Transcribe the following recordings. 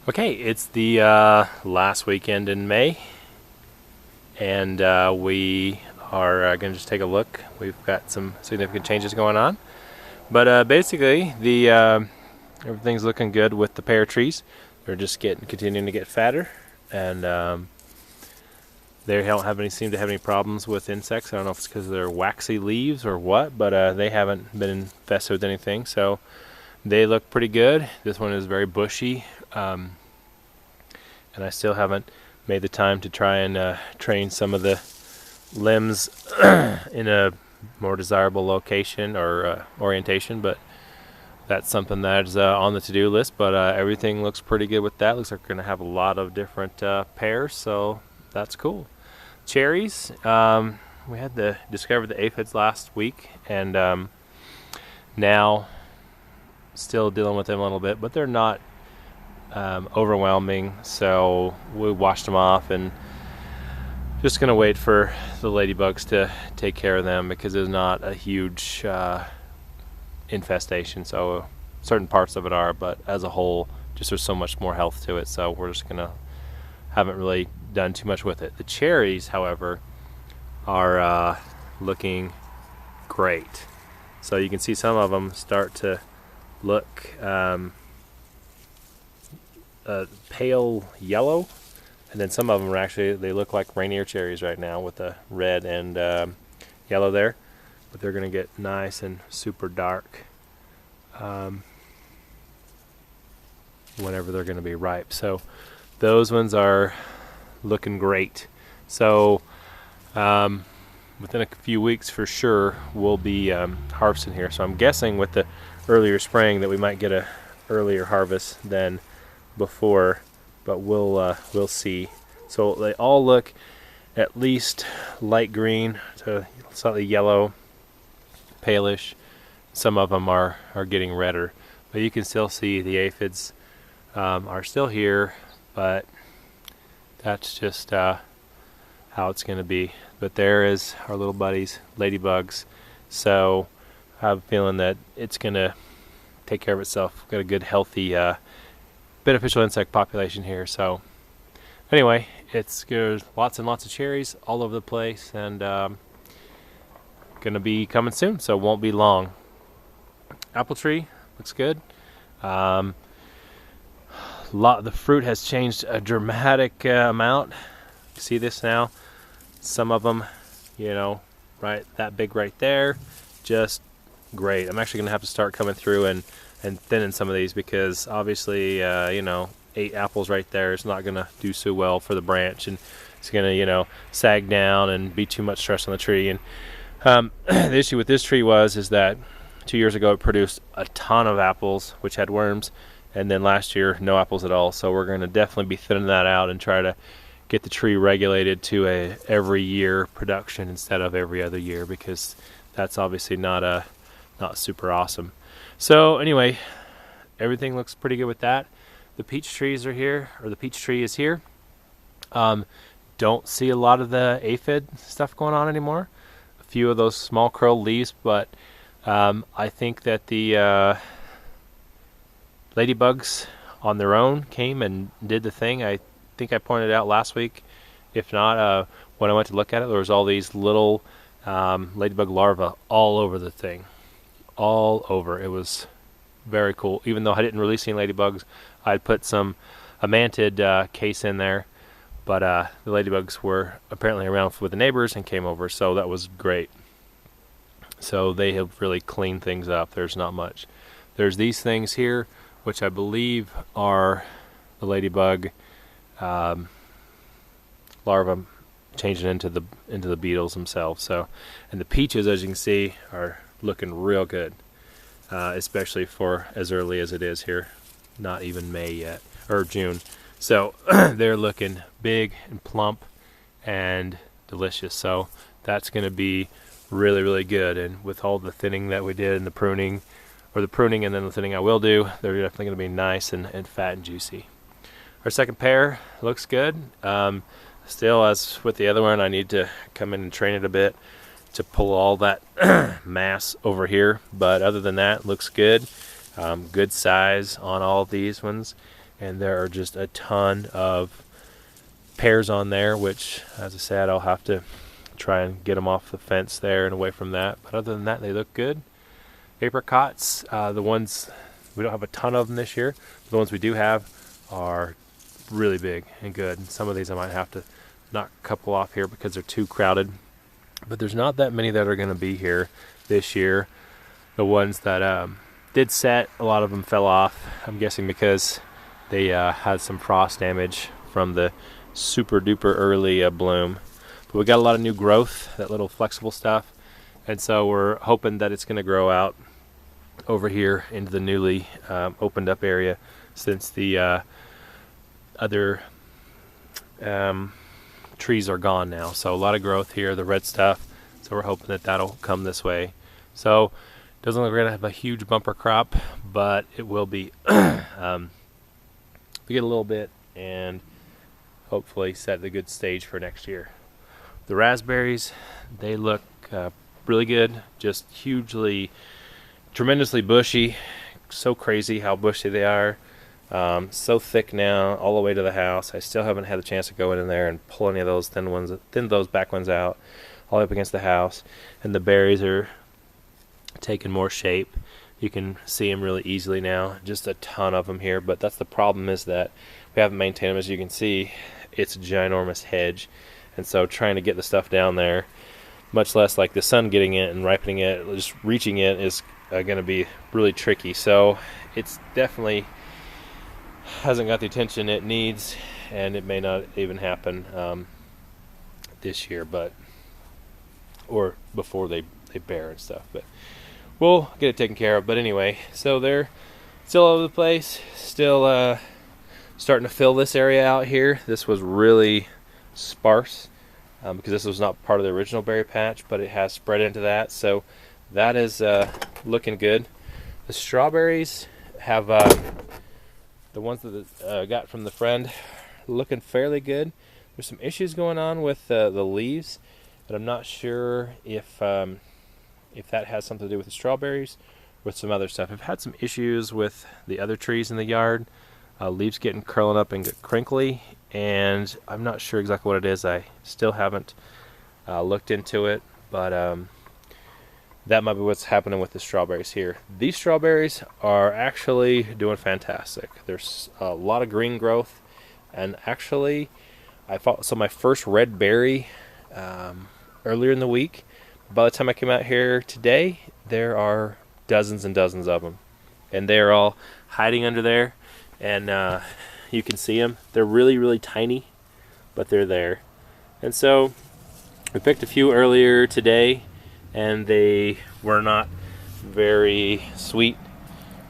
Okay, it's the last weekend in May, and we are going to just take a look. We've got some significant changes going on, but basically, the everything's looking good with the pear trees. They're just continuing to get fatter, and they don't seem to have any problems with insects. I don't know if it's because of their waxy leaves or what, but they haven't been infested with anything, so they look pretty good. This one is very bushy. And I still haven't made the time to try and train some of the limbs in a more desirable location or orientation, but that's something that's on the to-do list. But everything looks pretty good with that. Looks like we're going to have a lot of different pairs, so that's cool. Cherries, we had discovered the aphids last week, and now still dealing with them a little bit, but they're not overwhelming, so we washed them off and just gonna wait for the ladybugs to take care of them because there's not a huge infestation. So certain parts of it are, but as a whole, just there's so much more health to it, so we're just gonna haven't really done too much with it. The cherries, however, are looking great. So you can see some of them start to look pale yellow, and then some of them are actually, they look like Rainier cherries right now with the red and yellow there, but they're going to get nice and super dark whenever they're going to be ripe. So those ones are looking great. So within a few weeks for sure we'll be harvesting here. So I'm guessing with the earlier spraying that we might get a earlier harvest than before, but we'll see. So they all look at least light green to slightly yellow, palish. Some of them are getting redder, but you can still see the aphids are still here, but that's just how it's going to be. But there is our little buddies, ladybugs. So I have a feeling that it's going to take care of itself. We've got a good, healthy beneficial insect population here. So anyway, it's good. Lots and lots of cherries all over the place, and gonna be coming soon, so won't be long. Apple tree looks good. The fruit has changed a dramatic amount. You see this now? Some of them, right, that big right there, just great. I'm actually gonna have to start coming through and thinning some of these because obviously 8 apples right there is not going to do so well for the branch, and it's going to sag down and be too much stress on the tree. And the issue with this tree is that 2 years ago it produced a ton of apples which had worms, and then last year no apples at all. So we're going to definitely be thinning that out and try to get the tree regulated to a every year production instead of every other year, because that's obviously not super awesome. So anyway, everything looks pretty good with that. The peach trees are here, or the peach tree is here. Don't see a lot of the aphid stuff going on anymore. A few of those small curled leaves, but I think that the ladybugs on their own came and did the thing. I think I pointed out last week. If not, when I went to look at it, there was all these little ladybug larvae all over the thing. All over. It was very cool. Even though I didn't release any ladybugs, I'd put a mantid case in there, but the ladybugs were apparently around with the neighbors and came over, so that was great. So they have really cleaned things up. There's not much. There's these things here, which I believe are the ladybug larvae changing into the beetles themselves. So, and the peaches, as you can see, are looking real good, especially for as early as it is here, not even May yet, or June. So they're looking big and plump and delicious. So that's going to be really, really good. And with all the thinning that we did and the pruning and then the thinning I will do, they're definitely going to be nice and fat and juicy. Our second pair looks good. Still, as with the other one, I need to come in and train it a bit to pull all that mass over here, but other than that, looks good. Good size on all of these ones. and there are just a ton of pears on there, which, as I said, I'll have to try and get them off the fence there and away from that. But other than that, they look good. Apricots, the ones, we don't have a ton of them this year. The ones we do have are really big and good. And some of these I might have to knock a couple off here because they're too crowded. But there's not that many that are going to be here this year. The ones that did set, a lot of them fell off. I'm guessing because they had some frost damage from the super duper early bloom. But we got a lot of new growth, that little flexible stuff. And so we're hoping that it's going to grow out over here into the newly opened up area, since the other trees are gone now. So a lot of growth here, the red stuff. So we're hoping that that'll come this way. So it doesn't look like we're going to have a huge bumper crop, but it will be. We get a little bit and hopefully set the good stage for next year. The raspberries, they look really good, just tremendously bushy. So crazy how bushy they are. So thick now, all the way to the house. I still haven't had the chance to go in there and pull any of those thin those back ones out, all the way up against the house. And the berries are taking more shape. You can see them really easily now. Just a ton of them here, but that's the problem, is that we haven't maintained them. As you can see, it's a ginormous hedge, and so trying to get the stuff down there, much less like the sun getting it and ripening it, just reaching it, is going to be really tricky. So it's definitely hasn't got the attention it needs, and it may not even happen this year, or before they bear and stuff. But we'll get it taken care of. But anyway, so they're still all over the place, still starting to fill this area out here. This was really sparse because this was not part of the original berry patch, but it has spread into that. So that is looking good. The strawberries have the ones that I got from the friend, looking fairly good. There's some issues going on with the leaves, but I'm not sure if that has something to do with the strawberries, with some other stuff. I've had some issues with the other trees in the yard, leaves getting curling up and get crinkly, and I'm not sure exactly what it is. I still haven't looked into it, but that might be what's happening with the strawberries here. These strawberries are actually doing fantastic. There's a lot of green growth, and actually so my first red berry earlier in the week. By the time I came out here today, there are dozens and dozens of them, and they're all hiding under there, and you can see them. They're really, really tiny, but they're there. And so we picked a few earlier today, and they were not very sweet.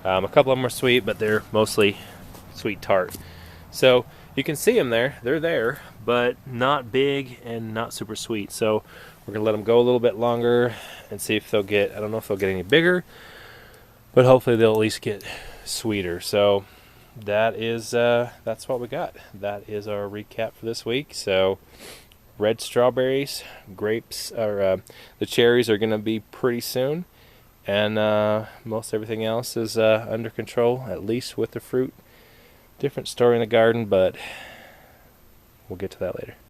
A couple of them are sweet, but they're mostly sweet tart. So you can see them there. They're there, but not big and not super sweet. So we're going to let them go a little bit longer and see if they'll get, I don't know if they'll get any bigger, but hopefully they'll at least get sweeter. So that's what we got. That is our recap for this week. So red strawberries, grapes, or the cherries are going to be pretty soon, and most everything else is under control, at least with the fruit. Different story in the garden, but we'll get to that later.